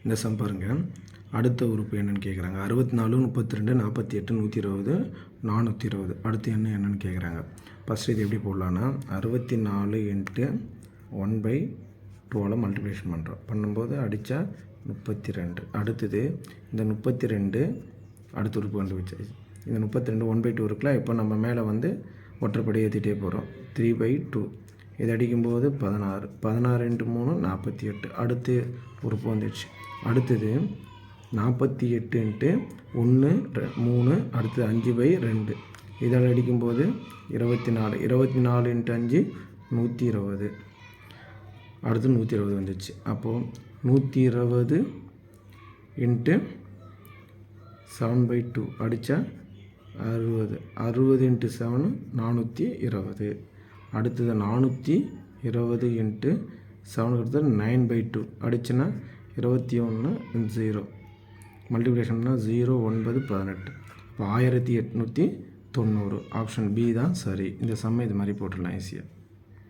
இந்த சம் பாருங்கள். அடுத்த உறுப்பு என்னென்னு கேட்குறாங்க. 64 32 48 120 420. அடுத்து என்னென்னு கேட்குறாங்க. ஃபஸ்ட்டு இது எப்படி போடலான்னா 64 இன்ட்டு 1/12 மல்டிப்ளிகேஷன் பண்ணும்போது அடித்தா 32. அடுத்தது இந்த 32 அடுத்த உறுப்பு கண்டுபிடிச்சாச்சு. இந்த 32 1/2 இருக்குல்ல. இப்போ நம்ம மேலே வந்து ஒற்றைப்படி ஏற்றிட்டே போகிறோம். 3/2 இது அடிக்கும்போது 16. 16 இன்ட்டு 3 48. அடுத்து உறுப்பு வந்துடுச்சு. அடுத்தது 48 இன்ட்டு 1 3. அடுத்தது 5/2 இதில் அடிக்கும்போது 24. 24 இன்ட்டு 5 120. அடுத்து 120 வந்துடுச்சு. அப்போது 120 இன்ட்டு 7/2 அடித்தா 60. 60 இன்ட்டு 7 420. அடுத்தது 420 இன்ட்டு 7 கொடுத்தது 9/2 அடிச்சுன்னா 21 0 மல்டிப்ளிகேஷன்னா 0 9 18. இப்போ 1890. ஆப்ஷன் பி தான் சரி. இந்த சம்மை இது மாதிரி போட்டுடலாம் ஈஸியாக.